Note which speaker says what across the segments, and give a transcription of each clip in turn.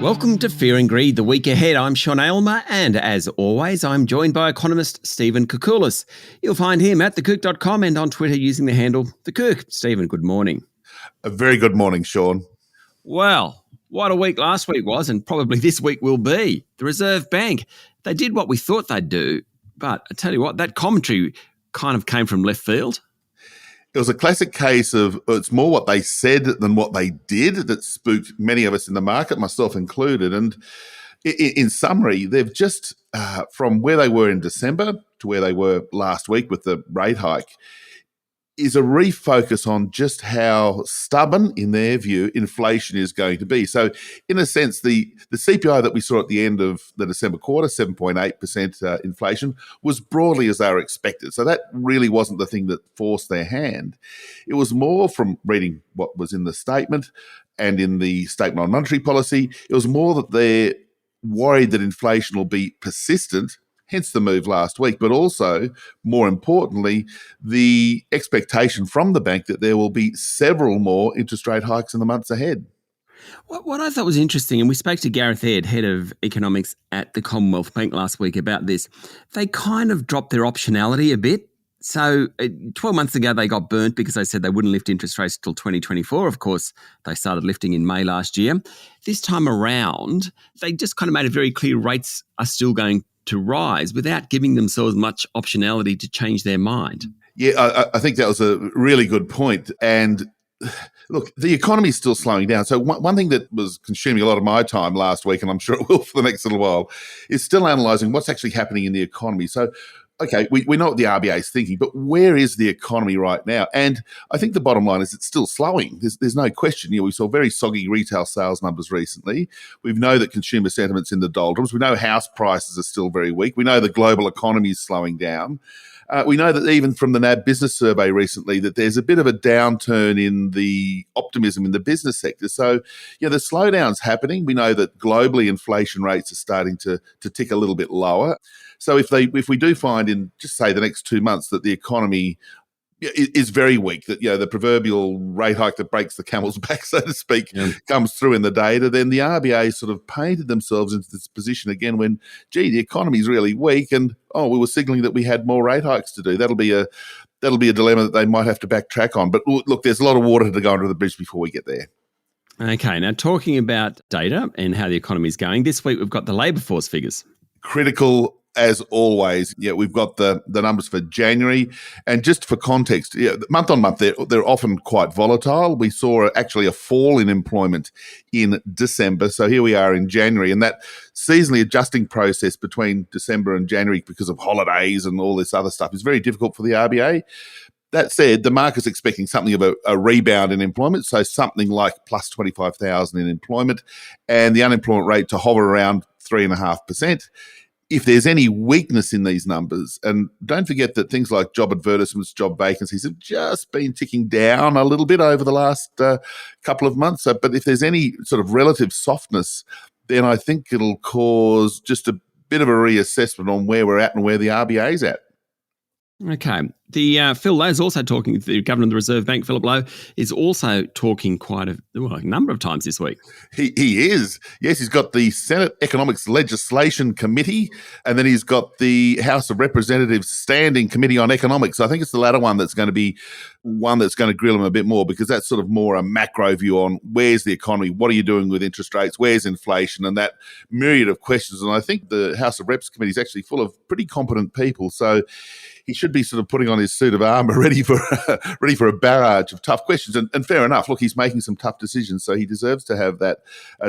Speaker 1: Welcome to Fear and Greed, the week ahead. I'm Sean Aylmer, and as always, I'm joined by economist Stephen Koukoulas. You'll find him at thekook.com and on Twitter using the handle thekook. Stephen, good morning.
Speaker 2: A very good morning, Sean.
Speaker 1: Well, what a week last week was, and probably this week will be. The Reserve Bank, they did what we thought they'd do, but I tell you what, that commentary kind of came from left field.
Speaker 2: It was a classic case of it's more what they said than what they did that spooked many of us in the market, myself included. And in summary, they've just, from where they were in December to where they were last week with the rate hike, is a refocus on just how stubborn, in their view, inflation is going to be. So, in a sense, the CPI that we saw at the end of the December quarter, 7.8% inflation, was broadly as they were expected. So that really wasn't the thing that forced their hand. It was more, from reading what was in the statement and in the statement on monetary policy, it was more that they're worried that inflation will be persistent, hence the move last week, but also, more importantly, the expectation from the bank that there will be several more interest rate hikes in the months ahead.
Speaker 1: What I thought was interesting, and we spoke to Gareth Aird, head of economics at the Commonwealth Bank last week about this, they kind of dropped their optionality a bit. So 12 months ago, they got burnt because they said they wouldn't lift interest rates until 2024. Of course, they started lifting in May last year. This time around, they just kind of made it very clear rates are still going to rise without giving themselves much optionality to change their mind.
Speaker 2: Yeah, I think that was a really good point. And look, the economy is still slowing down. So one thing that was consuming a lot of my time last week, and I'm sure it will for the next little while, is still analysing what's actually happening in the economy. So, okay, we know what the RBA is thinking, but where is the economy right now? And I think the bottom line is it's still slowing. There's no question. We saw very soggy retail sales numbers recently. We know that consumer sentiment's in the doldrums. We know house prices are still very weak. We know the global economy is slowing down. We know that even from the NAB business survey recently that there's a bit of a downturn in the optimism in the business sector. So, the slowdown's happening. We know that globally inflation rates are starting to tick a little bit lower. So if we do find in, just say, the next 2 months that the economy is very weak, that the proverbial rate hike that breaks the camel's back, so to speak, comes through in the data, then the RBA sort of painted themselves into this position again when, the economy is really weak, and we were signalling that we had more rate hikes to do. That'll be a dilemma that they might have to backtrack on. But look, there's a lot of water to go under the bridge before we get there.
Speaker 1: Okay, now talking about data and how the economy is going, this week we've got the labour force figures.
Speaker 2: Critical as always. We've got the numbers for January. And just for context, month on month, they're often quite volatile. We saw actually a fall in employment in December. So here we are in January. And that seasonally adjusting process between December and January because of holidays and all this other stuff is very difficult for the RBA. That said, the market's expecting something of a rebound in employment, so something like plus 25,000 in employment, and the unemployment rate to hover around 3.5%. If there's any weakness in these numbers, and don't forget that things like job advertisements, job vacancies have just been ticking down a little bit over the last couple of months. But if there's any sort of relative softness, then I think it'll cause just a bit of a reassessment on where we're at and where the RBA's at.
Speaker 1: Okay. The Phil Lowe's also talking, the Governor of the Reserve Bank, Philip Lowe, is also talking quite a number of times this week.
Speaker 2: He is. Yes, he's got the Senate Economics Legislation Committee, and then he's got the House of Representatives Standing Committee on Economics. I think it's the latter one that's going to be one that's going to grill him a bit more, because that's sort of more a macro view on where's the economy, what are you doing with interest rates, where's inflation, and that myriad of questions. And I think the House of Reps Committee is actually full of pretty competent people. So he should be sort of putting on his suit of armour, ready for a barrage of tough questions. And fair enough, look, he's making some tough decisions, so he deserves to have that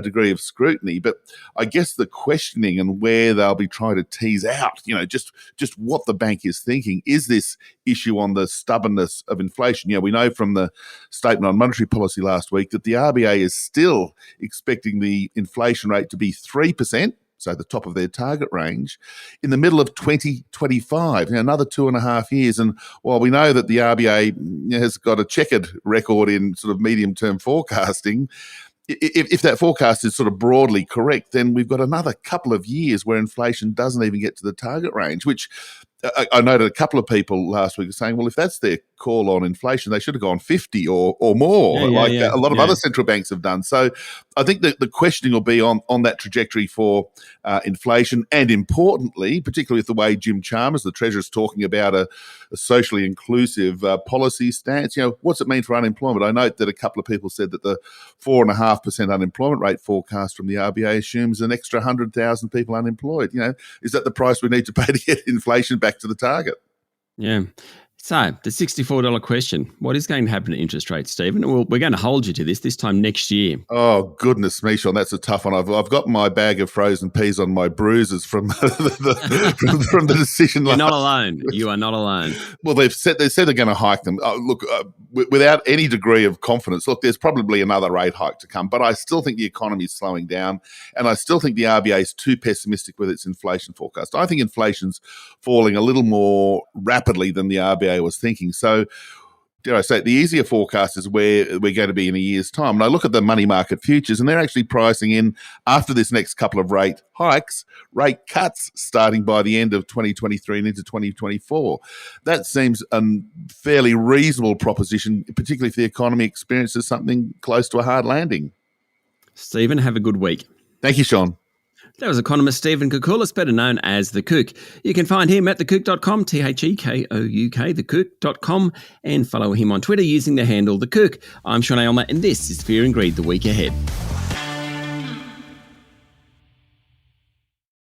Speaker 2: degree of scrutiny. But I guess the questioning and where they'll be trying to tease out, just what the bank is thinking, is this issue on the stubbornness of inflation. We know from the statement on monetary policy last week that the RBA is still expecting the inflation rate to be 3%. So the top of their target range, in the middle of 2025, another 2.5 years. And while we know that the RBA has got a checkered record in sort of medium-term forecasting, if that forecast is sort of broadly correct, then we've got another couple of years where inflation doesn't even get to the target range, which I noted a couple of people last week saying, well, if that's their call on inflation, they should have gone 50 or more, a lot of other central banks have done. So I think that the questioning will be on that trajectory for inflation, and importantly, particularly with the way Jim Chalmers, the Treasurer, is talking about a socially inclusive policy stance. What's it mean for unemployment? I note that a couple of people said that the 4.5% unemployment rate forecast from the RBA assumes an extra 100,000 people unemployed. Is that the price we need to pay to get inflation back to the target?
Speaker 1: Yeah. So the $64 question, what is going to happen to interest rates, Stephen? Well, we're going to hold you to this time next year.
Speaker 2: Oh, goodness me, Sean, that's a tough one. I've got my bag of frozen peas on my bruises from from the decision.
Speaker 1: You're not alone. You are not alone.
Speaker 2: Well, they said they're going to hike them. Without any degree of confidence, there's probably another rate hike to come, but I still think the economy is slowing down, and I still think the RBA is too pessimistic with its inflation forecast. I think inflation's falling a little more rapidly than the RBA was thinking. So, dare I say, the easier forecast is where we're going to be in a year's time. And I look at the money market futures, and they're actually pricing in, after this next couple of rate hikes, rate cuts starting by the end of 2023 and into 2024. That seems a fairly reasonable proposition, particularly if the economy experiences something close to a hard landing.
Speaker 1: Stephen, have a good week.
Speaker 2: Thank you, Sean.
Speaker 1: That was economist Stephen Koukoulas, better known as The Kouk. You can find him at thekouk.com, TheKouk, thekouk.com, and follow him on Twitter using the handle The Kouk. I'm Sean Aylmer, and this is Fear and Greed, the week ahead.